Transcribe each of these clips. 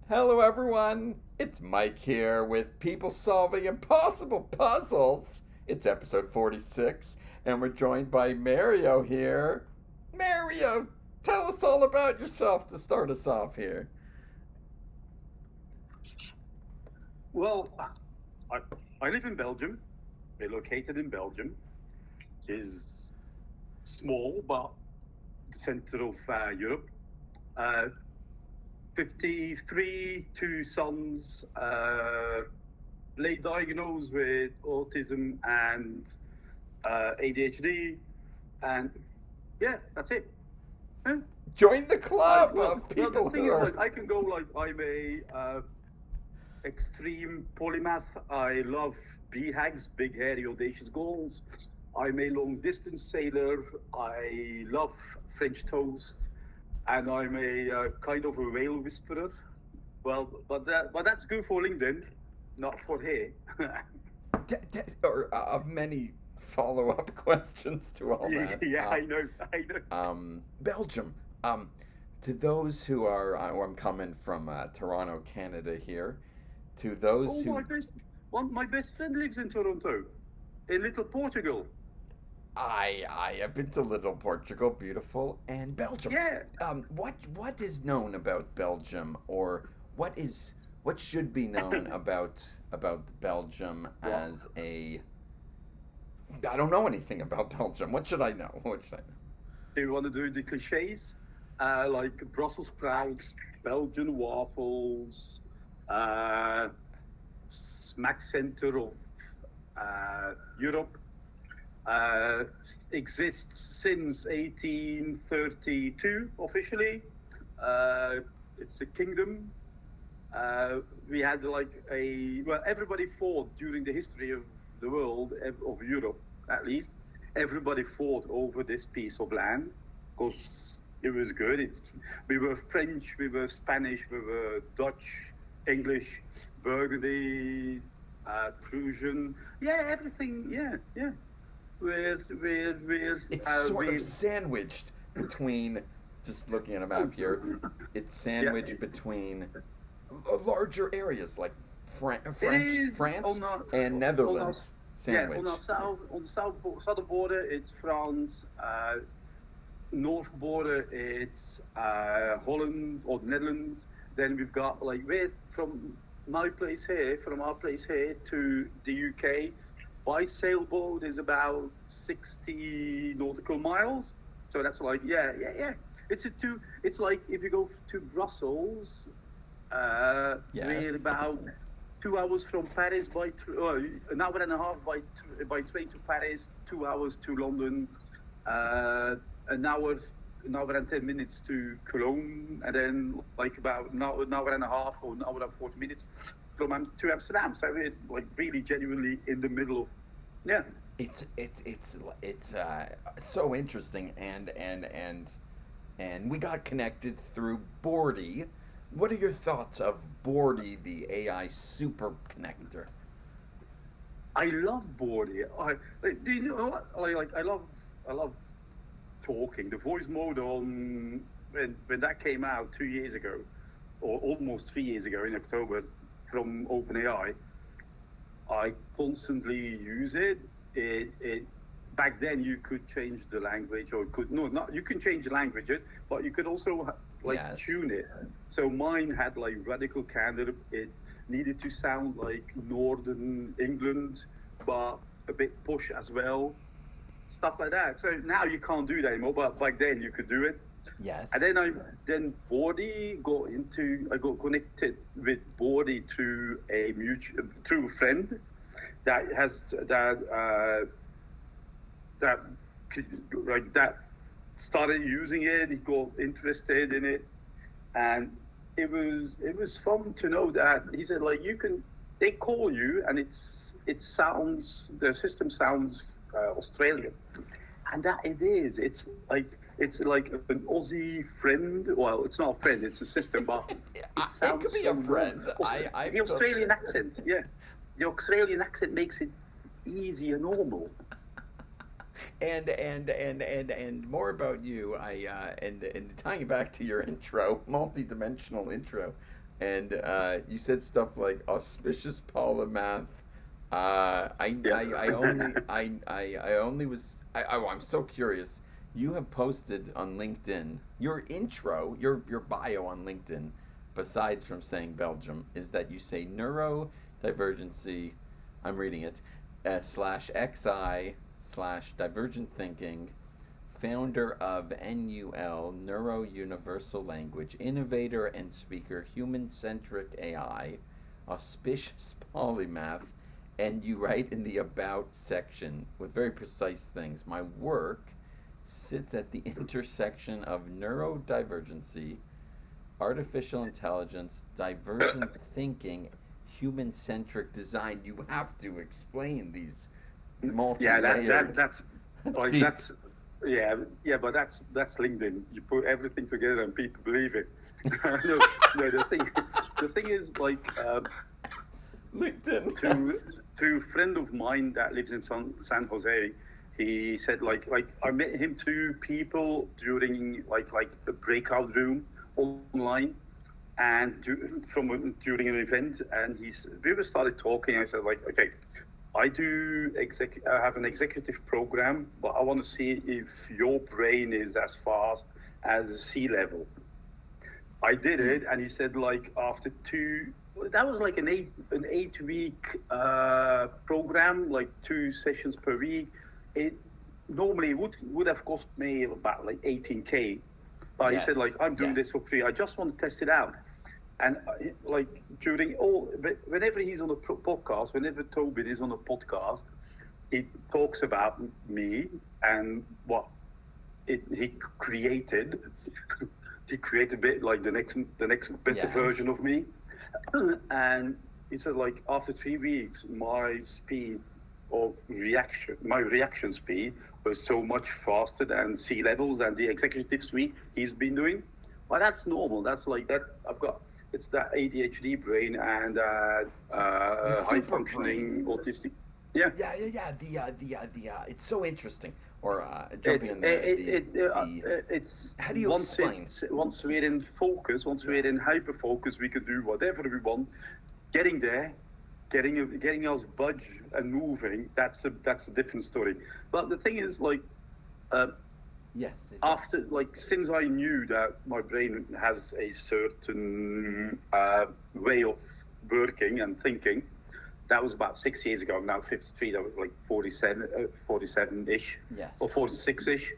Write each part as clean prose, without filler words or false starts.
Hello, everyone. It's Mike here with People Solving Impossible Puzzles. It's episode 46, and we're joined by Mario here. Mario, tell us all about yourself to start us off here. Well, I, I live in Belgium. We're located in Belgium, which is small but the center of Europe. Uh, 53, two sons, late diagnosed with autism and ADHD. And yeah, that's it. Yeah. Join the club Well, of well, the people thing who is, are. like, I can go like I'm a extreme polymath. I love BHAGs, big, hairy, audacious goals. I'm a long distance sailor. I love French toast, and I'm a kind of a whale whisperer. Well, but that's good for LinkedIn, not for here. Many follow up questions to all Yeah, that. yeah, I know. Belgium. Um, to those who are, I'm coming from Toronto, Canada here. To those Oh, who my best friend lives in Toronto, in Little Portugal. I have been to Little Portugal, beautiful, and Belgium. Yeah, What is known about Belgium, or what should be known about Belgium well, as a? I don't know anything about Belgium. What should I know? What should I know? do you want to do the cliches? Like Brussels sprouts, Belgian waffles, uh, smack center of Europe, uh, exists since 1832 officially. Uh, it's a kingdom. We had everybody fought during the history of the world, of Europe at least. Everybody fought over this piece of land because it was good. We were French, we were Spanish, we were Dutch, English, Burgundy, Prussian. Yeah, everything. Yeah, yeah. It's sort of We sandwiched between. Just looking at a map here, it's yeah. sandwiched between larger areas like It is France, on the and on our Netherlands yeah on our sandwiched. southern border it's France. North border it's Holland or the Netherlands. Then we've got like we're from our place here to the UK by sailboat is about 60 nautical miles. So that's like yeah. It's like if you go to Brussels, we're Yes. about 2 hours from Paris an hour and a half by train to Paris, 2 hours to London, uh, an hour, an hour and 10 minutes to Cologne, and then like about an hour and a half or an hour and 40 minutes to Amsterdam. So we're like really genuinely in the middle of yeah. It's so interesting, and we got connected through Bordy. What are your thoughts of Bordy, the AI super connector? I love Bordy. Do you know what? I love talking. The voice mode on when that came out 2 years ago, or almost 3 years ago in October from OpenAI, I constantly use it. It back then you could change the language or could no not you can change languages, but you could also like Yes. tune it. So mine had like radical candor. It needed to sound like Northern England, but a bit push as well, stuff like that. So now you can't do that anymore, but back then you could do it. And Yes. then Bordy I got connected with Bordy through through a friend that that started using it. He got interested in it, and it was fun to know that he said like you can they call you and it sounds the system sounds Australian, and that it is. It's like an Aussie friend. Well, it's not a friend; it's a system, but it It could sounds be so a normal. friend. I The Australian accent, yeah, the Australian accent makes it easy and normal. and more about you. And tying back to your intro, multi-dimensional intro, and you said stuff like auspicious polymath. I only was. I'm so curious. You have posted on LinkedIn your intro, your bio on LinkedIn. Besides from saying Belgium, is that you say neurodivergency. I'm reading it. Slash XI slash divergent thinking, founder of NUL, Neuro Universal Language, innovator and speaker, human centric AI, auspicious polymath, and you write in the About section with very precise things. My work sits at the intersection of neurodivergency, artificial intelligence, divergent thinking, human centric design. You have to explain these Yeah, multi-layered. that's That's like deep. yeah, but that's LinkedIn. You put everything together and people believe it. No, no, the thing is like LinkedIn. to to a friend of mine that lives in San Jose. He said like I met him two people during like a breakout room online, and during an event, and we were started talking. I said like, okay, I have an executive program, but I want to see if your brain is as fast as sea level. I did it, and he said like after two, that was like an 8 week program, like 2 sessions per week. It normally would have cost me about like 18K, but he said like Yes, I'm doing this yes. for free. I just want to test it out, and like during all, whenever he's on a podcast, whenever Tobin is on a podcast, he talks about me and what he created. He created a bit like the next better Yes. version of me, and he said like after 3 weeks, my reaction speed was so much faster than sea levels than the executive suite he's been doing. Well, that's normal. That's like that. It's that ADHD brain and The high super brain. functioning autistic. Yeah, Yeah. It's so interesting. Or jumping it's in there, it's how do you explain? once we're in focus, once Yeah. we're in hyper focus, we can do whatever we want. Getting there, getting us budge and moving, that's a different story. But the thing is, like, uh, Yes. after like since I knew that my brain has a certain way of working and thinking, that was about 6 years ago. I'm now 53. That was like 47-ish Yes. or 46-ish.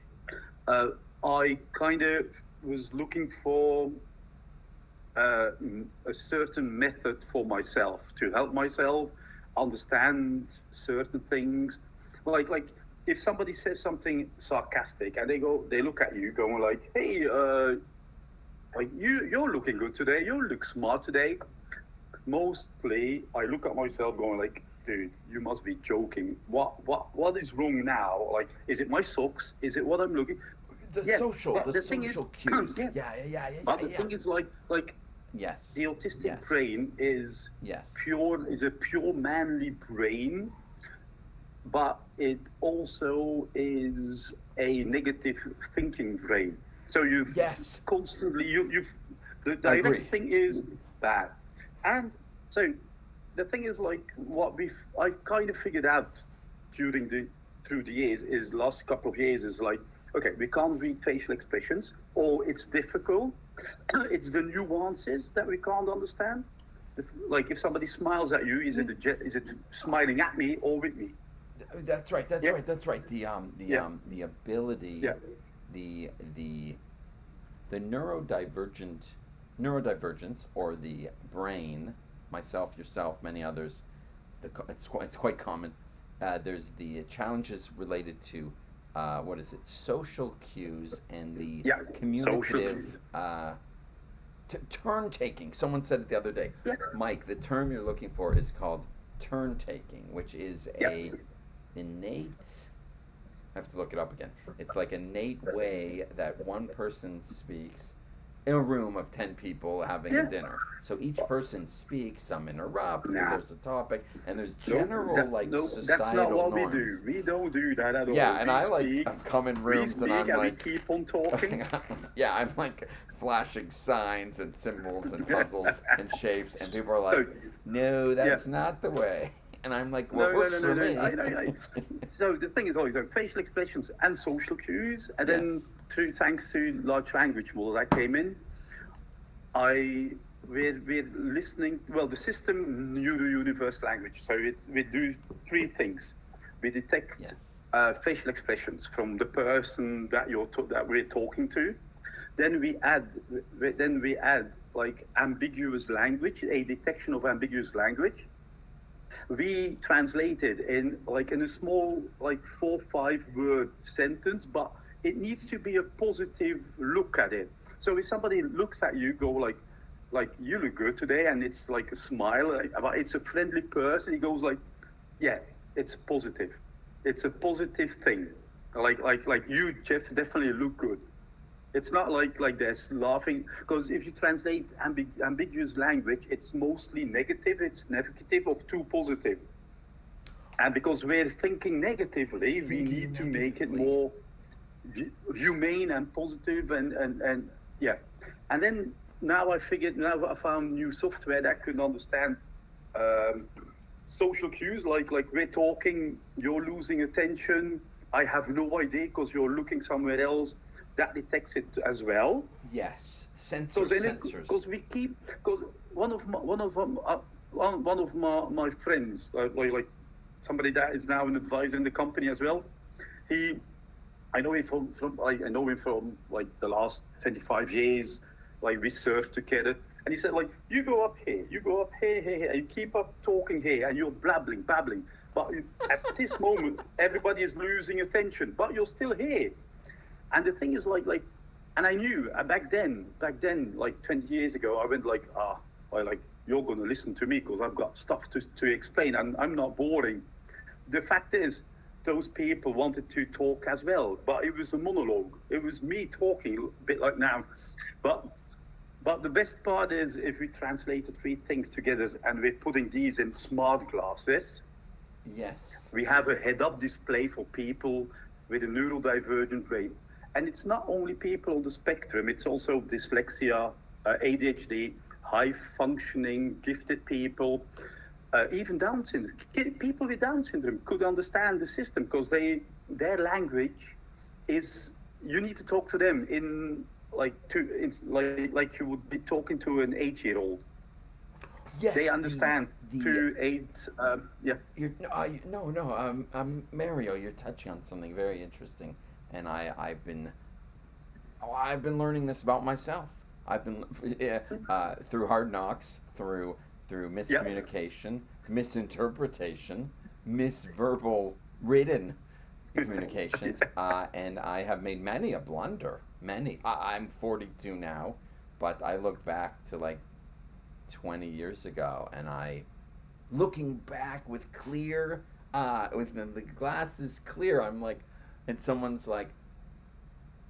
Uh, I kind of was looking for a certain method for myself to help myself understand certain things. Like if somebody says something sarcastic and they look at you going like, "Hey, like you're looking good today. You look smart today." Mostly, I look at myself going like, "Dude, you must be joking. What is wrong now? Like, is it my socks? Is it what I'm looking?" The Yeah, social, but the the thing is, social cues. yeah, but the Yeah. thing is like Yes. the autistic Yes. brain is Yes. a pure manly brain, but it also is a negative thinking brain. So you've Yes. constantly you've the I direct agree. thing is bad, and so the thing is like what I kind of figured out during the through the years is last couple of years is like, okay, we can't read facial expressions, or it's difficult. It's the nuances that we can't understand. Like if somebody smiles at you, is it smiling at me or with me? That's right. That's Yeah, right. That's right. yeah, The ability, yeah, the the the neurodivergence, or the brain, myself, yourself, many others. It's quite common. There's the challenges related to what is it? Social cues and the yeah. Social communicative cues. turn taking. Someone said it the other day. Yeah, Mike, the term you're looking for is called turn taking, which is yeah, a innate. I have to look it up again. It's like innate way that one person speaks in a room of 10 people having a Yeah. dinner. So each person speaks, some interrupt, Nah. there's a topic, and there's No, general like no, that's not societal what we norms. do. We don't do that at Yeah, all. and I like I've come in We rooms and speak, I'm and we like keep on talking. yeah, I'm like flashing signs and symbols and puzzles and shapes, and people are like, So, "No, yeah. that's not the way." And I'm like, "Well, No, it no, works no, for no, me." no. I. So the thing is always facial expressions and social cues, and then Yes. thanks to large language models that came in, we're listening. Well, the system knew the universe language, so we do three things. We detect Yes. facial expressions from the person that that we're talking to. Then we add like ambiguous language, a detection of ambiguous language. We translate it in a small like 4 5 word sentence, but it needs to be a positive look at it. So if somebody looks at you, go like you look good today, and it's like a smile, but it's a friendly person. He goes like, yeah, it's positive. It's a positive thing. Like you, Jeff, definitely look good. It's not like there's laughing, because if you translate ambiguous language, it's mostly negative. It's negative of too positive, and because we're thinking negatively, we need to make it more humane and positive, and yeah. And then now I found new software that could understand social cues, like we're talking, you're losing attention, I have no idea because you're looking somewhere else. That detects it as well. Yes, So sensors. because one of my friends, like somebody that is now an advisor in the company as well. He, I know him from like the last 25 years. Like we surfed together, and he said like, you go up here, here, and you keep up talking here, and you're babbling, but at this moment everybody is losing attention, but you're still here. And the thing is like, and I knew back then, like 20 years ago, I went like, you're going to listen to me because I've got stuff to explain, and I'm not boring. The fact is, those people wanted to talk as well, but it was a monologue. It was me talking a bit like now. But the best part is if we translate the three things together and we're putting these in smart glasses. Yes. We have a head-up display for people with a neurodivergent brain. And it's not only people on the spectrum, it's also dyslexia, ADHD, high-functioning, gifted people, even Down syndrome. People with Down syndrome could understand the system because their language is, you need to talk to them in like you would be talking to an 8-year-old. Yes, they understand the 8. Yeah. Mario, you're touching on something very interesting, and I've been learning this about myself. I've been through hard knocks, through miscommunication, misinterpretation, misverbal written communications, and I have made many a blunder. I'm 42 now, but I look back to like 20 years ago, and looking back with clear, with the glasses clear, I'm like, and someone's like,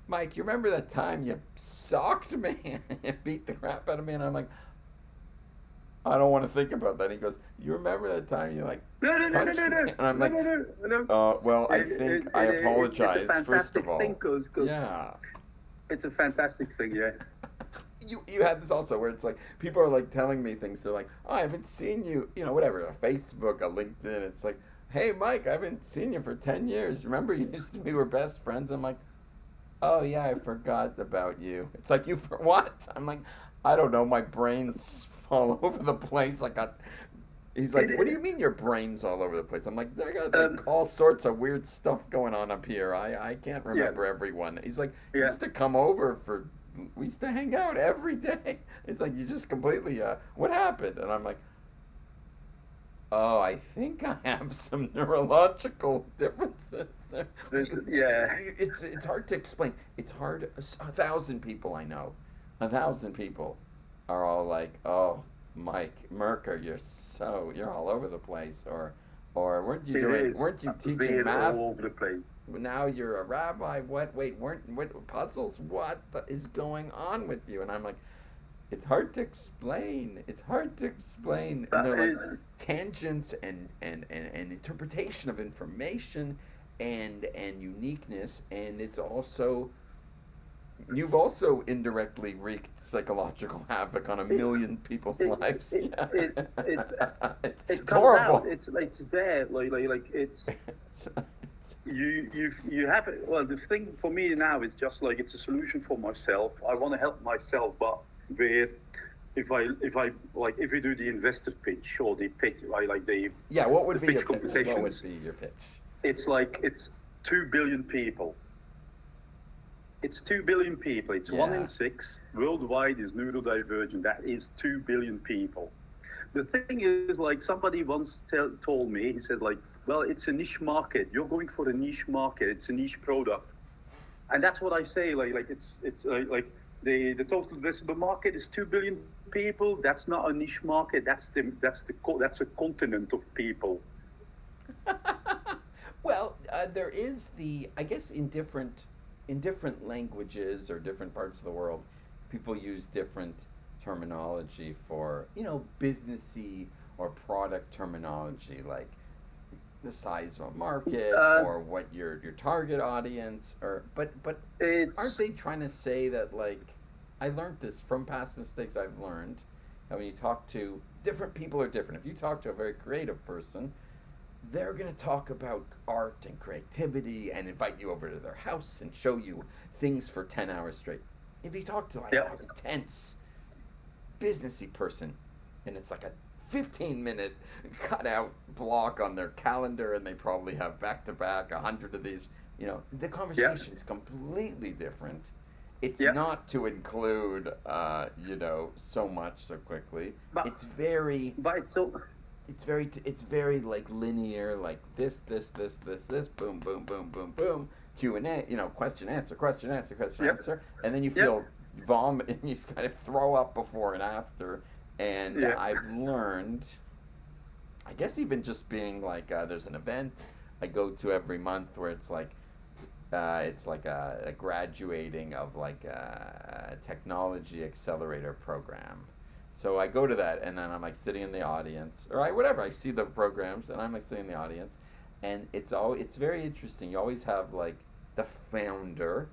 Mike, you remember that time you socked me and beat the crap out of me? And I'm like, I don't want to think about that. He goes, you remember that time you like punched me? And I'm like, no. Well, I think I apologize, first of all. Cause yeah. It's a fantastic thing, yeah. You had this also where it's like people are like telling me things. They're like, oh, I haven't seen you, whatever, a Facebook, a LinkedIn. It's like, hey, Mike, I haven't seen you for 10 years. Remember we were best friends? I'm like, oh yeah, I forgot about you. It's like, you for what? I'm like, I don't know. My brain's all over the place. He's like, what do you mean your brain's all over the place? I'm like, I got like all sorts of weird stuff going on up here. I can't remember everyone. He's like, you used to come over we used to hang out every day. It's like, you just completely, what happened? And I'm like, oh, I think I have some neurological differences. Yeah. It's hard to explain. It's hard. 1,000 people I know, 1,000 people are all like, oh, Mike Merker, you're all over the place, or weren't you teaching math? All over the place. now you're a rabbi. What? Wait, weren't what puzzles? What is going on with you? And I'm like, it's hard to explain. It's hard to explain. And But they're like tangents and interpretation of information and uniqueness. And it's also you've also indirectly wreaked psychological havoc on a it, million people's it, lives. it, Yeah. it, it's, it It's comes out. horrible. It's there. Like it's you have it. Well, the thing for me now is just like it's a solution for myself. I want to help myself, but where if I like if we do the investor pitch or the pitch, right, like Yeah, what would the be pitch your pitch? What would competitions, be your pitch? it's like it's 2 billion people. It's 2 billion people. It's one Yeah. in six worldwide is neurodivergent. That is 2 billion people. The thing is, like somebody once told me, he said, like, well, it's a niche market. You're going for a niche market. It's a niche product, and that's what I say. Like it's like the total addressable market is 2 billion people. That's not a niche market. That's a continent of people. Well, there is I guess in different languages or different parts of the world, people use different terminology for businessy or product terminology, like the size of a market Uh, or what your target audience or but aren't it's they trying to say that, like, I learned this from past mistakes I've learned, that when you talk to different people are different. If you talk to a very creative person, they're going to talk about art and creativity and invite you over to their house and show you things for 10 hours straight. If you talk to like yeah, an intense businessy person and it's like a 15-minute cutout block on their calendar and they probably have back to back 100 of these, the yeah, conversation's completely different. It's yeah. not to include so much so quickly. But It's very but it's so it's very like linear, like this, boom, boom, boom, boom, boom, Q&A, question, answer, question, answer, question, yep, answer, and then you yep, feel vomit and you kind of throw up before and after. And yeah, I've learned, I guess, even just being like, there's an event I go to every month where it's like a graduating of like a technology accelerator program. So I go to that and then I'm like sitting in the audience, or whatever. I see the programs and I'm like sitting in the audience, and it's very interesting. You always have like the founder,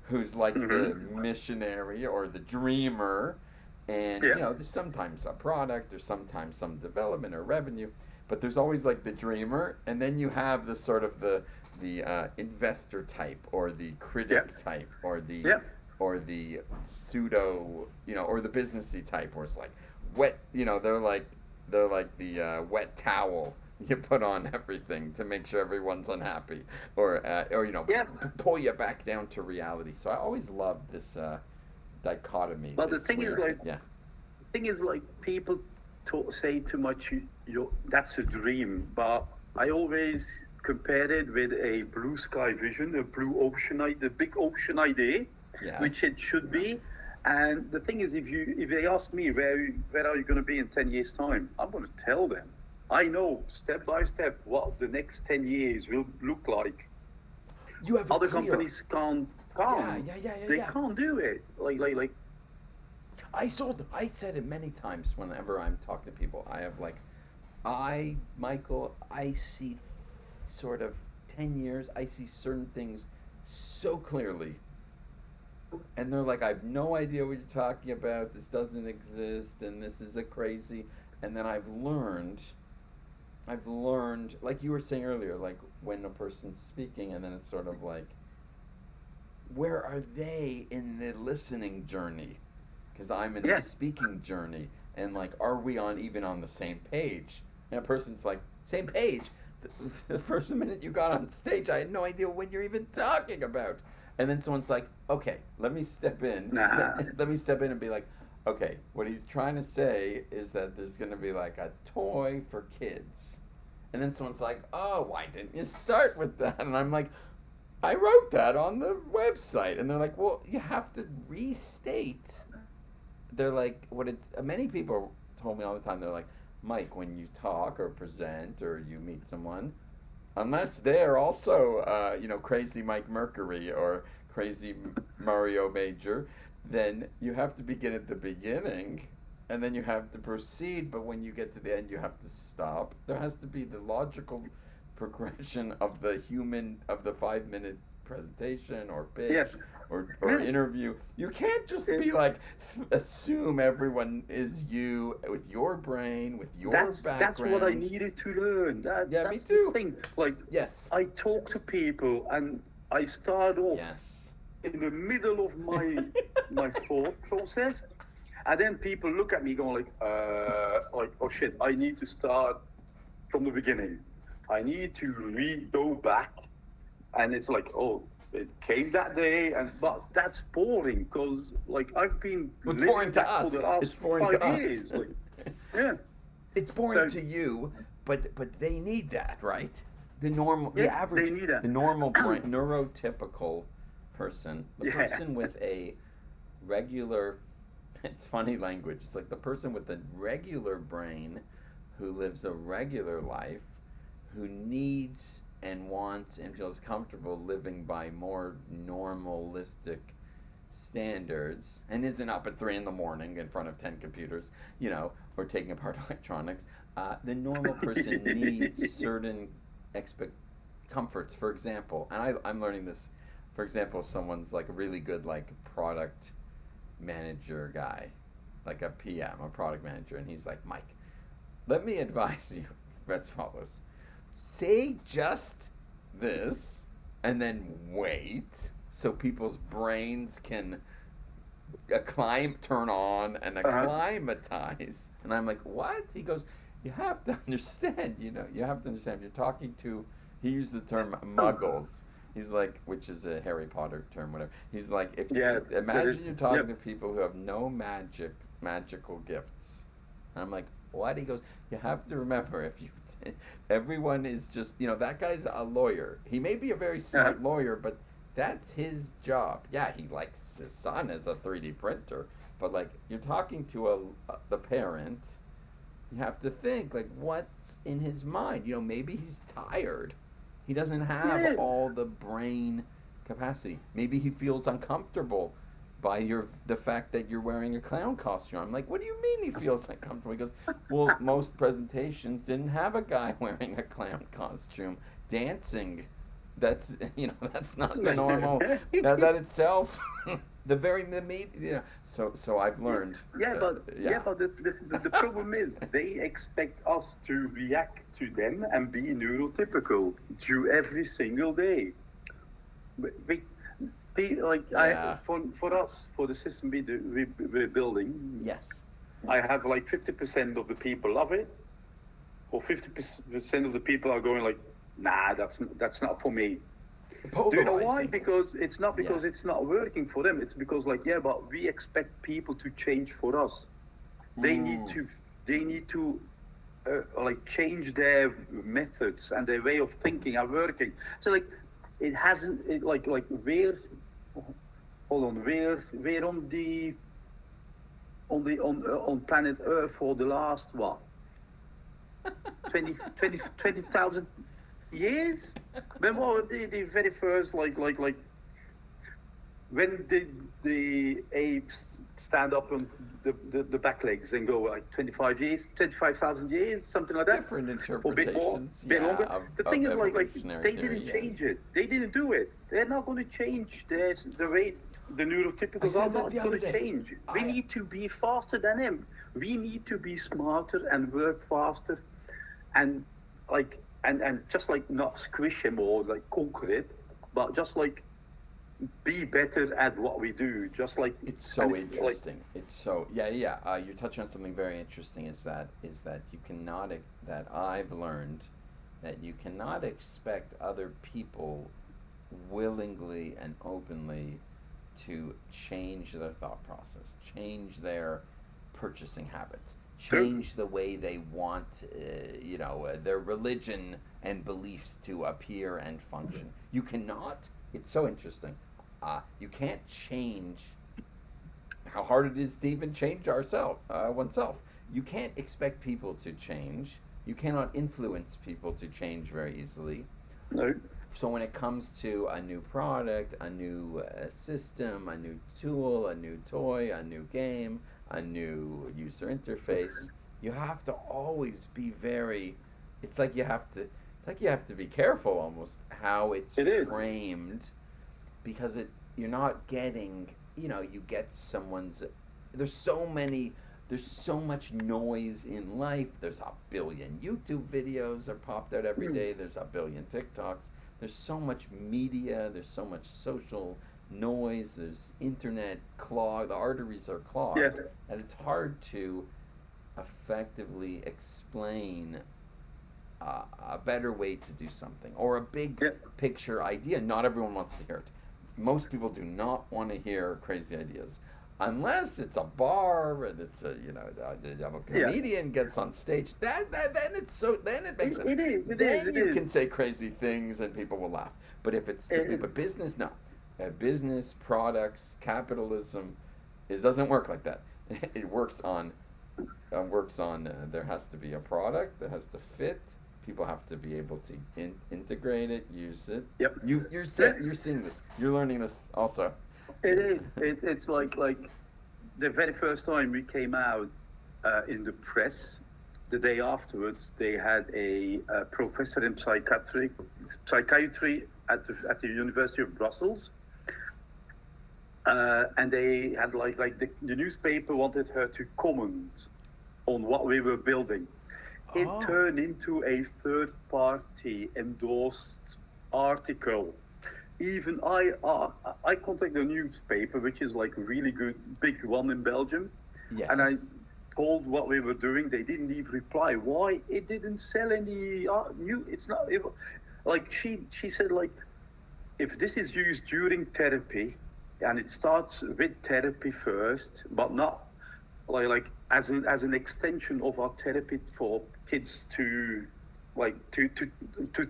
who's like the hmm missionary or the dreamer, and yeah, there's sometimes a product or sometimes some development or revenue, but there's always like the dreamer, and then you have the sort of the investor type or the yeah, critic type yeah, or the pseudo, or the businessy type, where it's like wet, they're like the wet towel you put on everything to make sure everyone's unhappy, or yeah. pull you back down to reality. So I always love this dichotomy, But the this thing is, weird, like, yeah, people say too much. That's a dream, but I always compare it with a blue sky vision, a blue ocean, the big ocean idea, which yes, it should be. And the thing is, if they ask me where are you going to be in 10 years' time, I'm going to tell them. I know step by step what the next 10 years will look like. you have a Other clear, companies can't. yeah, yeah, yeah, yeah, They yeah. can't do it. Like I said it many times whenever I'm talking to people. I have like, Michael, I see sort of 10 years, I see certain things so clearly. And they're like, I have no idea what you're talking about. This doesn't exist, and this is a crazy. And then I've learned, like you were saying earlier, like when a person's speaking, and then it's sort of like, where are they in the listening journey? Because I'm in the yeah, speaking journey, and like, are we even on the same page? And a person's like, same page. The first minute you got on stage, I had no idea what you're even talking about. And then someone's like, okay, let me step in. nah. Let me step in and be like, okay, what he's trying to say is that there's going to be like a toy for kids. And then someone's like, oh, why didn't you start with that? And I'm like, I wrote that on the website. And they're like, well, you have to restate. They're like, many people told me all the time, they're like, Mike, when you talk or present or you meet someone, Unless they're also, crazy Mike Mercury or crazy Mario Major, then you have to begin at the beginning and then you have to proceed. But when you get to the end, you have to stop. There has to be the logical progression of the 5 minute presentation or Yeah, pitch or yeah. interview. You can't just be It's like, assume everyone is you with your brain, with your that's what I background. needed to learn. Yeah, me That's the too. thing. Like, Yes. I talk to people, and I start off Yes. in the middle of my thought process, and then people look at me going like, oh shit, I need to start from the beginning. I need to go back, and it's like, oh, it came that day, but that's boring because like I've been Well, it's boring living to that for the us. last It's boring to five us. years. Like, yeah. It's boring So to you, but they need that, right? The yeah, they average, need that. the normal brain, neurotypical person, the Yeah. person with a regular, it's funny language. It's like the person with a regular brain who lives a regular life, who needs and wants and feels comfortable living by more normalistic standards and isn't up at 3 in the morning in front of 10 computers, or taking apart electronics. The normal person needs certain expect comforts. For example, and I'm learning this. For example, someone's like a really good like product manager guy, like a PM, a product manager, and he's like, Mike, let me advise you as follows: say just this, and then wait so people's brains can turn on and Uh-huh. acclimatize. And I'm like, what? He goes, you have to understand, you have to understand. If you're talking to, he used the term muggles. He's like, which is a Harry Potter term, whatever. He's like, if Yeah, that imagine is. you're Yep. talking to people who have no magical gifts. And I'm like, what? He goes, you have to remember, everyone is just, that guy's a lawyer. He may be a very Uh-huh. smart lawyer, but that's his job. Yeah, he likes his son as a 3D printer, but like you're talking to the parent, you have to think like what's in his mind. Maybe he's tired. He doesn't have Yeah. all the brain capacity. Maybe he feels uncomfortable by the fact that you're wearing a clown costume. I'm like, what do you mean he feels uncomfortable? He goes, well, most presentations didn't have a guy wearing a clown costume dancing. That's not the normal. That itself, the meat. So I've learned. Yeah, Yeah. but the problem is they expect us to react to them and be neurotypical to every single day. We, like Yeah. for us for the system we're building, Yes. I have like 50% of the people love it, or 50% of the people are going like, nah, that's not for me. Do you know why? Polarizing. Because it's not Yeah. because it's not working for them. It's because like, yeah, but we expect people to change for us. They need Ooh. to they need to like change their methods and their way of thinking and working. So like it hasn't like we're hold on, we're on planet Earth for the last what 20,000 years. When were the very first like when did the apes stand up on the back legs and go like 25,000 years, something like that, Different or a bit more, interpretations. a bit Yeah. longer. The Of thing is like evolutionary they theory. didn't Yeah. change it. They didn't do it. They're not going to change the way the I neurotypicals are said that not the going other to day. change. We I need to be faster than them. We need to be smarter and work faster, and and just like not squish him or like conquer it, but just like be better at what we do. Just like It's and so it's like interesting. It's so yeah. You're touching on something very interesting. Is that you cannot that I've learned that you cannot expect other people willingly and openly to change their thought process, change their purchasing habits, true. change the way they want, their religion and beliefs to appear and function. You cannot. It's so interesting. You can't change how hard it is to even change oneself. You can't expect people to change. You cannot influence people to change very easily. No. So when it comes to a new product, a new system, a new tool, a new toy, a new game, a new user interface, you have to always be very. It's like you have to. It's like you have to be careful almost how it's It is. framed, because it you're not getting. You get someone's. There's so many. There's so much noise in life. There's a billion YouTube videos are popped out every day. There's a billion TikToks. There's so much media. There's so much social noise. There's internet clogged. The arteries are clogged, Yeah. and it's hard to effectively explain a better way to do something or a big Yeah. picture idea. Not everyone wants to hear it. Most people do not want to hear crazy ideas. Unless it's a bar and it's a comedian gets on stage, then it makes sense. It is. Then you can say crazy things and people will laugh. But if it's but business, no, business products, capitalism, it doesn't work like that. It works on there has to be a product that has to fit. People have to be able to integrate it, use it. Yep. You're seeing this. You're learning this also. It is. It's like the very first time we came out in the press. The day afterwards, they had a professor in psychiatry at the University of Brussels, and they had like the newspaper wanted her to comment on what we were building. It turned into a third-party endorsed article. Even I contacted a newspaper, which is like a really good big one in Belgium, Yes. and I told what we were doing. They didn't even reply. Why? It didn't sell any new. It's not like she said, like, if this is used during therapy, and it starts with therapy first, but not like as an extension of our therapy for kids to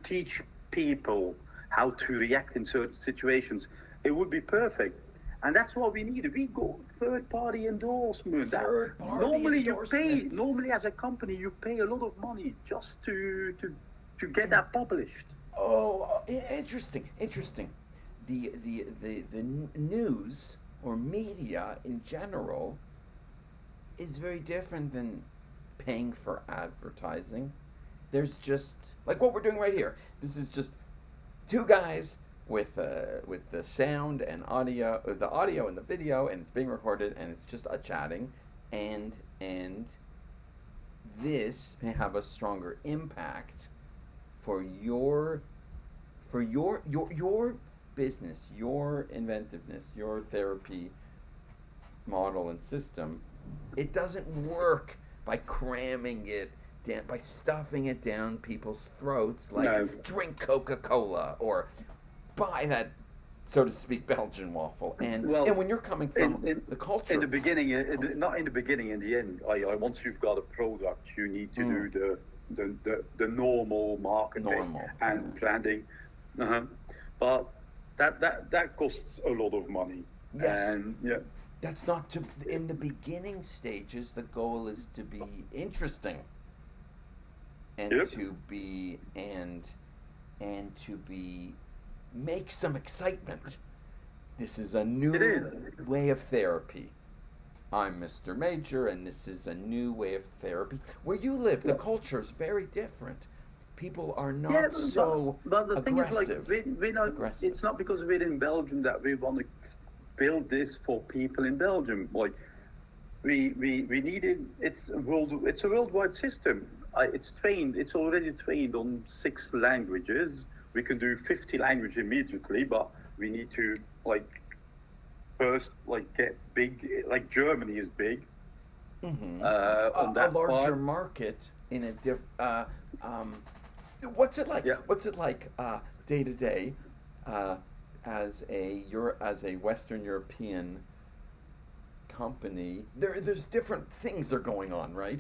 teach people how to react in certain situations, it would be perfect. And that's what we need. We go third-party endorsement. Normally as a company, you pay a lot of money just to get that published. Oh, interesting. The news or media in general is very different than paying for advertising. There's just like what we're doing right here. This is just two guys with the sound and audio, the audio and the video, and it's being recorded, and it's just a chatting, and this may have a stronger impact for your business, your inventiveness, your therapy model and system. It doesn't work by cramming it down, by stuffing it down people's throats like No. drink Coca-Cola or buy that, so to speak, Belgian waffle. And when you're coming from the culture, in the beginning, not in the beginning, in the end, once you've got a product, you need to do the normal marketing and branding. But that costs a lot of money. Yes. And yeah. That's not to. In the beginning stages, the goal is to be interesting, and Yep. to be make some excitement. This is a new It is. way of therapy. I'm Mr. Major, and this is a new way of therapy. Where you live, the culture is very different. People are not Yeah, so but the thing is, like, aggressive. we not, Aggressive. it's not because we're in Belgium that we want to build this for people in Belgium. Like, we needed, it's a worldwide system. It's already trained on 6 languages. We can do 50 languages immediately, but we need to, like, first, like, get big. Like, Germany is big. Mm-hmm. On that a larger part. market in a what's it like? Yeah. What's it like day to day as a Western European company? There's different things are going on, right?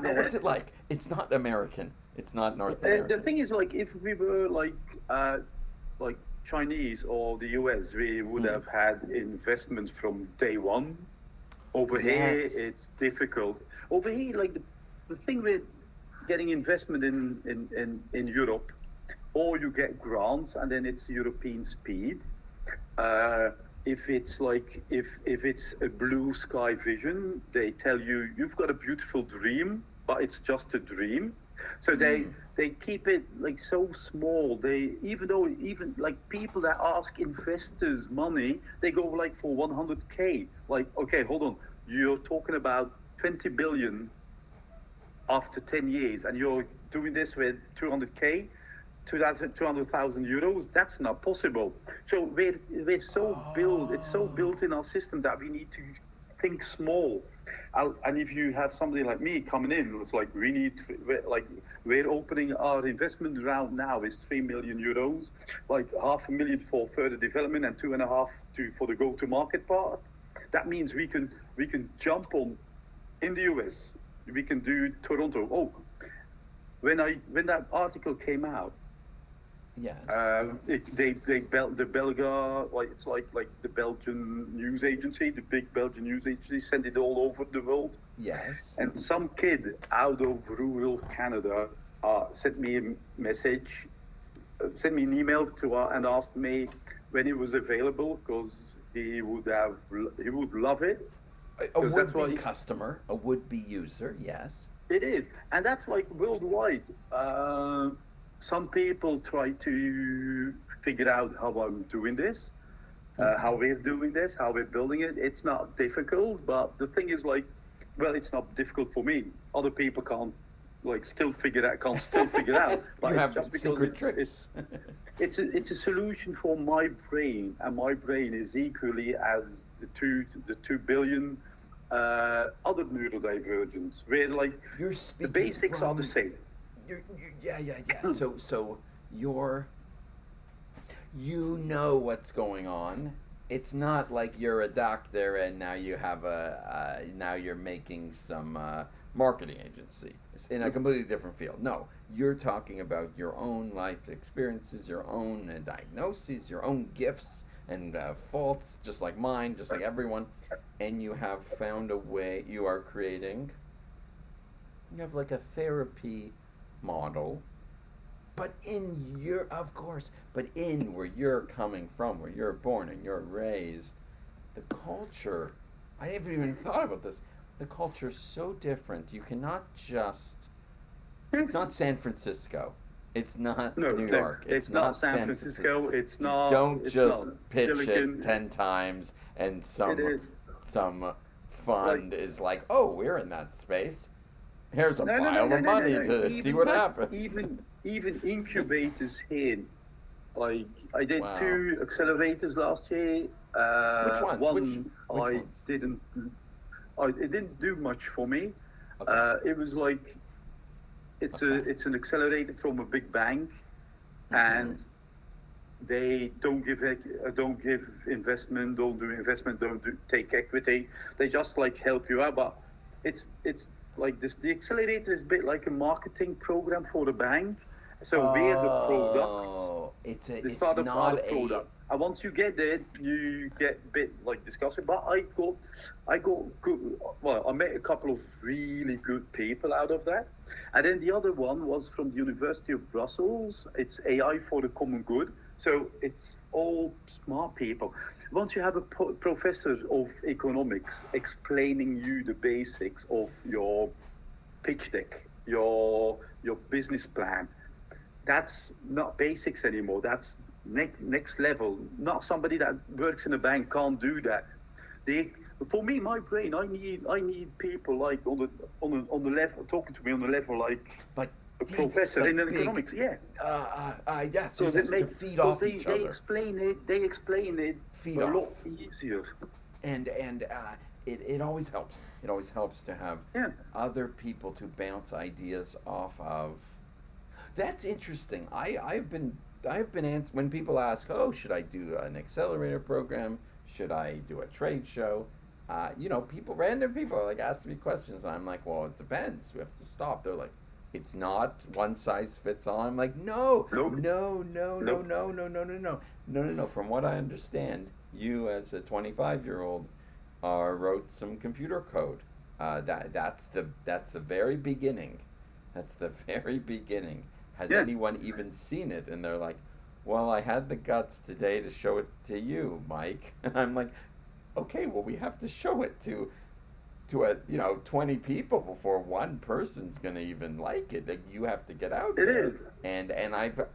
What's it like? It's not American. It's not North American. The thing is, like, if we were like Chinese or the US, we would have had investments from day one. Over here, Yes. it's difficult. Over here, like the thing with getting investment in Europe, or you get grants, and then it's European speed. Uh, if it's like if it's a blue sky vision, they tell you you've got a beautiful dream, but it's just a dream. So they keep it like so small. They even like people that ask investors money, they go like for 100K. Like, okay, hold on, you're talking about 20 billion after 10 years, and you're doing this with 200K, 200,000 euros. That's not possible. So we're so built, it's so built in our system that we need to think small. And if you have somebody like me coming in, it's like we're opening our investment round now is 3 million euros, like 500,000 for further development and 2.5 for the go-to-market part. That means we can jump on in the US. We can do Toronto. Oh, when that article came out, Yes. The Belga, like it's like the Belgian news agency, the big Belgian news agency, sent it all over the world. Yes. And some kid out of rural Canada sent me a message, sent me an email and asked me when it was available, because he would love it. A would-be customer, a would-be user, yes. It is, and that's like worldwide. Some people try to figure out how I'm doing this, how we're doing this, how we're building it. It's not difficult, but the thing is like, well, it's not difficult for me. Other people can't still figure out. But you it's have just because secret tricks. it's a solution for my brain, and my brain is equally as the 2 billion other neurodivergents. Where like You're speaking the basics are the same. Yeah. So you know what's going on. It's not like you're a doctor and now you have now you're making some marketing agency. It's in a completely different field. No, you're talking about your own life experiences, your own diagnoses, your own gifts and faults, just like mine, just like everyone. And you have found a way. You are creating. You have like a therapy model, but in where you're coming from, where you're born and you're raised, the culture, I haven't even thought about this, the culture's so different. You cannot just, it's not San Francisco, it's not New York, it's not San Francisco, it's not, don't it's just not pitch Silicon. it 10 times and some fund is like, oh, we're in that space. Here's a pile of money to see what happens. Even incubators here. Like I did Wow. 2 accelerators last year. Which ones? One Which ones? It didn't do much for me. Okay. It was like it's an accelerator from a big bank, Mm-hmm. and they don't give investment, don't do investment, take equity. They just like help you out, but it's like this. The accelerator is a bit like a marketing program for the bank. So we're the product. The startups are the product. And once you get there, you get a bit like discussing. But I got good. Well, I met a couple of really good people out of that. And then the other one was from the University of Brussels. It's AI for the common good. So it's all smart people. Once you have a professor of economics explaining you the basics of your pitch deck, your business plan, that's not basics anymore. That's next level. Not somebody that works in a bank can't do that. For me, my brain, I need people like on the level, talking to me on the level like. But a professor in economics, yes, so to feed off each other. They explain it feed a off. lot easier. And it always helps. It always helps to have other people to bounce ideas off of. That's interesting. I've been when people ask, oh, should I do an accelerator program? Should I do a trade show? Random people are like asking me questions, and I'm like, well, it depends. We have to stop. They're like, it's not one size fits all. I'm like, no. From what I understand, you as a 25-year-old wrote some computer code. That's the very beginning. That's the very beginning. has Yeah, anyone even seen it? And they're like, well, I had the guts today to show it to you, Mike. And I'm like, okay, well, we have to show it to a 20 people before one person's gonna even like it. Like, you have to get out it there. is. And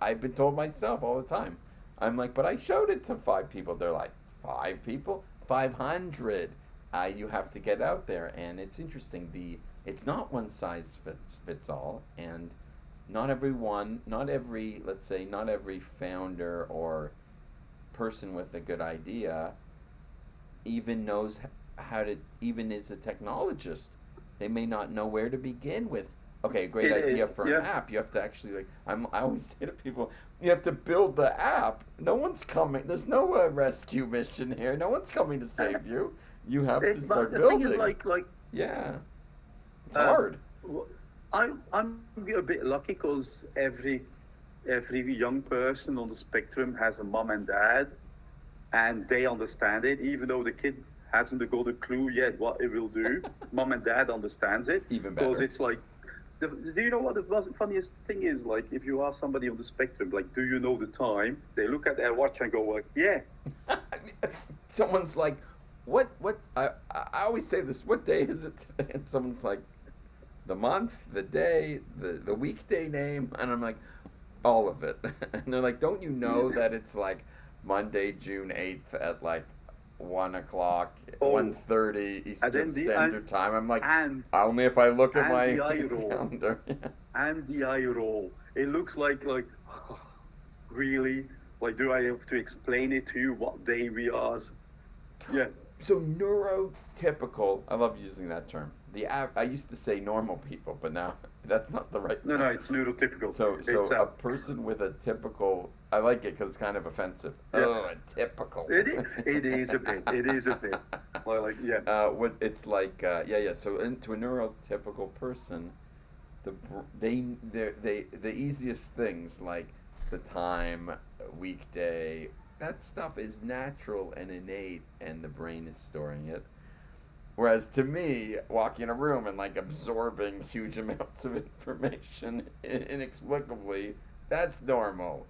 I've been told myself all the time. I'm like, but I showed it to 5 people. They're like, 5 people, 500. You have to get out there, and it's interesting. It's not one size fits all, and not every, let's say, not every founder or person with a good idea even knows how to, even is a technologist. They may not know where to begin with. Okay, a great It idea is. for an Yeah. app. You have to actually, like, I always say to people, you have to build the app. No one's coming. There's no rescue mission here. No one's coming to save you. You have to But start the thing is, building. like Yeah, it's uh, hard. w- I'm a bit lucky because every young person on the spectrum has a mom and dad, and they understand it, even though the kid hasn't got a clue yet what it will do. Mom and dad understands it Even because better. it's like, do you know what the funniest thing is? Like, if you ask somebody on the spectrum, like, do you know the time? They look at their watch and go, like, yeah. Someone's like, what? I always say this. What day is it today? And someone's like, the month, the day, the weekday name, and I'm like, all of it. And they're like, don't you know that it's like Monday, June 8th at like 1 o'clock, Oh, 1:30 and Eastern then Standard Time? I'm like, and only if I look at my the eye roll. calendar. And the eye roll. It looks like really, like, do I have to explain it to you what day we are? Yeah. So neurotypical, I love using that term. I used to say normal people, but now that's not the right No, term. it's neurotypical. So It's a person with a typical, I like it because it's kind of offensive. Yeah. Oh, a typical. It is a bit. It is a bit. Like, yeah. What it's like, yeah. So into a neurotypical person, the easiest things like the time, weekday, that stuff is natural and innate, and the brain is storing it. Whereas to me, walking in a room and like absorbing huge amounts of information inexplicably, that's normal.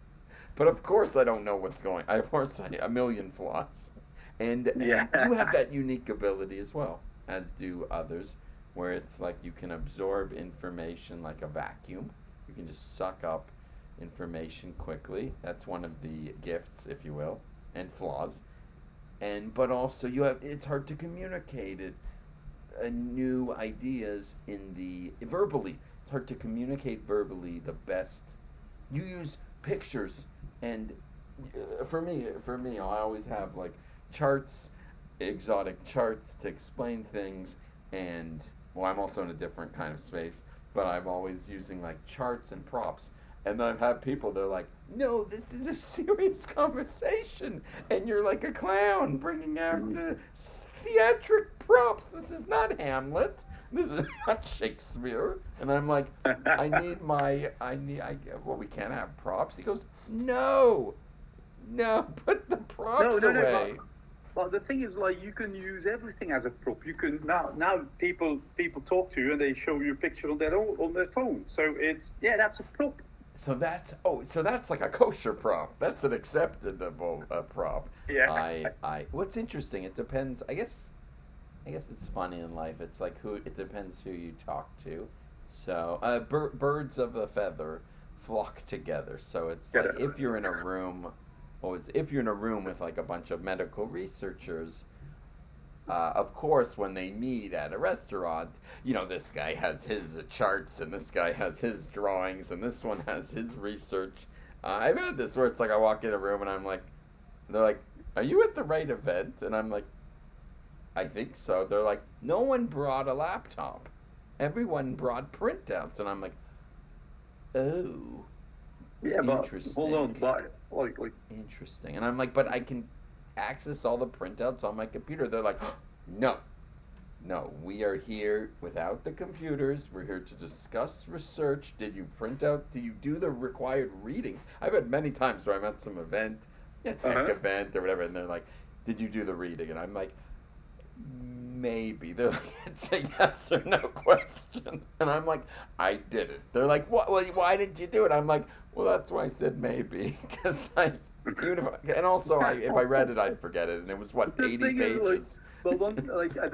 But of course, I don't know what's going. Of course, a million flaws, and Yeah. you have that unique ability as well, as do others, where it's like you can absorb information like a vacuum. You can just suck up information quickly. That's one of the gifts, if you will, and flaws. But also it's hard to communicate it, new ideas in the verbally. It's hard to communicate verbally the best. You use pictures, and for me, I always have like charts, exotic charts to explain things, and well, I'm also in a different kind of space, but I'm always using like charts and props. And then I've had people, they're like, no, this is a serious conversation. And you're like a clown bringing out the theatric props. This is not Hamlet. This is not Shakespeare. And I'm like, well, we can't have props. He goes, no, put the No, props no, no. away. But the thing is, like, you can use everything as a prop. You can now people talk to you and they show you a picture on their phone. So that's a prop. So that's like a kosher prop. That's an acceptable prop. Yeah. What's interesting, it depends. I guess it's funny in life. It's like it depends who you talk to. So birds of a feather flock together. So it's like if you're in a room, if you're in a room with like a bunch of medical researchers. Of course, when they meet at a restaurant, this guy has his charts and this guy has his drawings and this one has his research. I've had this where it's like I walk in a room and I'm like, they're like, are you at the right event? And I'm like, I think so. They're like, no one brought a laptop. Everyone brought printouts. And I'm like, oh, Yeah, but interesting. hold on, but like Interesting. And I'm like, but I can access all the printouts on my computer. They're like, no, we are here without the computers. We're here to discuss research. Did you print out? Do you do the required reading? I've had many times where I'm at some tech event or whatever, and they're like, did you do the reading? And I'm like, maybe. They're like, it's a yes or no question. And I'm like, I did it. They're like, what? Well, why did you do it? I'm like, well, that's why I said maybe. Because even if and also, if I read it, I'd forget it. And it was, what, The 80 thing is, like, pages? well, one like, and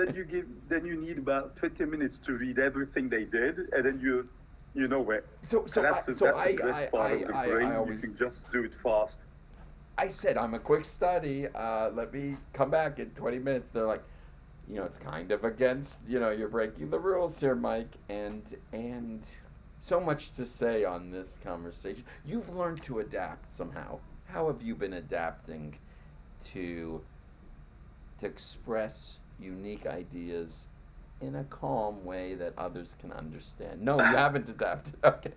then you need about 20 minutes to read everything they did, and then you know where. So, And that's the best part of the brain. I always, You can just do it fast. I said, I'm a quick study. Let me come back in 20 minutes. They're like, it's kind of against, you're breaking the rules here, Mike. And so much to say on this conversation. You've learned to adapt somehow. How have you been adapting to express unique ideas in a calm way that others can understand? No, you haven't adapted. Okay.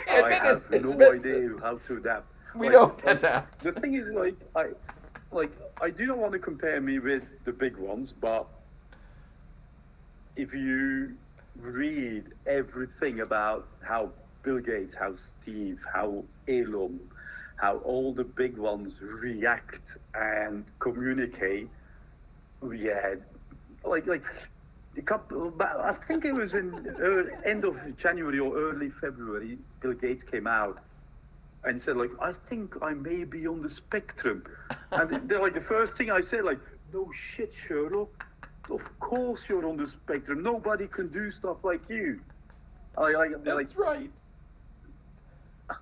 I have no idea how to adapt. We don't adapt. The thing is, I do not want to compare me with the big ones, but if you read everything about how Bill Gates, how Steve, how Elon, how all the big ones react and communicate, yeah, like a couple, I think it was in end of January or early February, Bill Gates came out and said, like, I think I may be on the spectrum. And they're like, the first thing I said, like, no shit, Sherlock. Of course you're on the spectrum. Nobody can do stuff like you. That's right.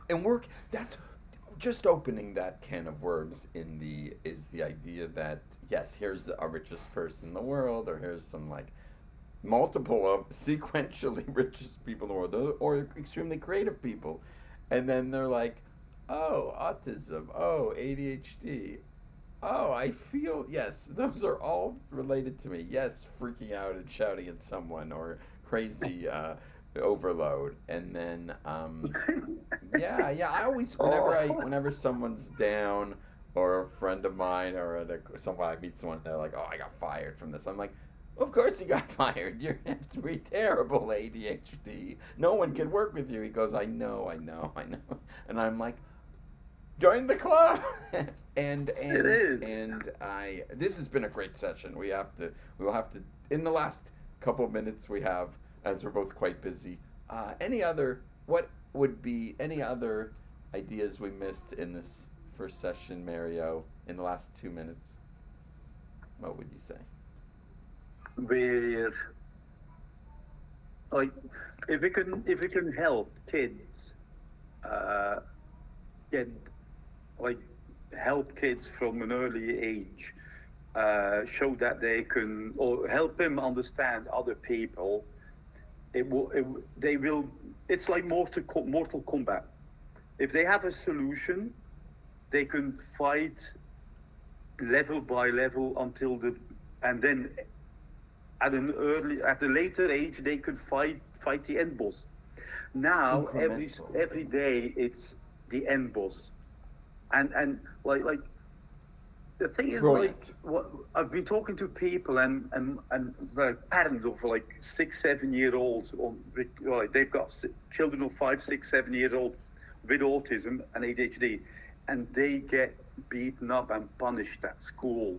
And that's just opening that can of worms is the idea that, yes, here's the richest person in the world, or here's some, like, multiple of sequentially richest people in the world, or extremely creative people. And then they're like, oh, autism, oh, ADHD, oh, I feel, yes, those are all related to me. Yes, freaking out and shouting at someone, or crazy overload. And then, I always, whenever someone's down, or a friend of mine, or someone I meet someone, they're like, oh, I got fired from this. I'm like, of course you got fired. You have to be terrible ADHD. No one can work with you. He goes, I know. And I'm like, join the club. and it is. And this has been a great session. We will have to in the last couple of minutes we have, as we're both quite busy. What would be any other ideas we missed in this first session, Mario, in the last 2 minutes? What would you say? Where, like, if we can help kids help kids from an early age, show that they can, or help them understand other people, it's like Mortal Kombat. If they have a solution, they can fight level by level and then at a later age they could fight the end boss. Now every day it's the end boss, and like the thing is, Brilliant. like, what I've been talking to people and like parents of like 6-7 year olds, or like they've got children of 5, 6, 7 years old with autism and ADHD, and they get beaten up and punished at school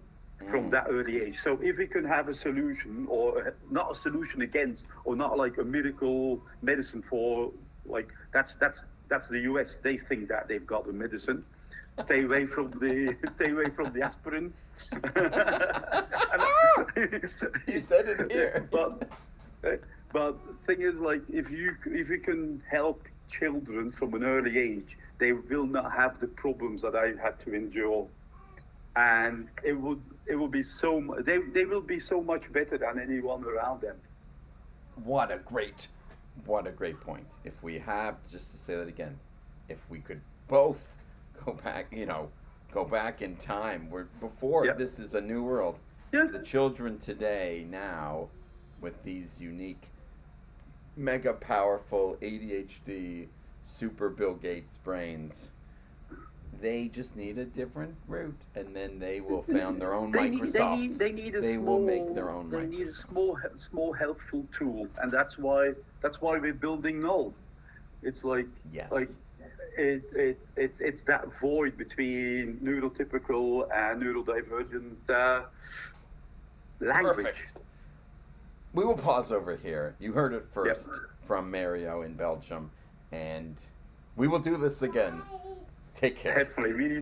from that early age. So if we can have a solution, or not a solution against, or not like a miracle medicine for, like, that's the US. They think that they've got the medicine. Stay away from the aspirins. You said it here. But the thing is, like, if we can help children from an early age, they will not have the problems that I had to endure, and it will be they will be so much better than anyone around them. What a great point. If we have, just to say that again, if we could both go back in time, where before this is a new world. Yeah. The children today now, with these unique, mega powerful ADHD, super Bill Gates brains, they just need a different route, and then they will found their own Microsofts. They will make their own. They need a small helpful tool, and that's why we're building Null. It's like, yes. Like it's that void between neurotypical and neurodivergent language. Perfect. We will pause over here. You heard it first Yep. from Mario in Belgium, and we will do this again. Take care. Definitely, we need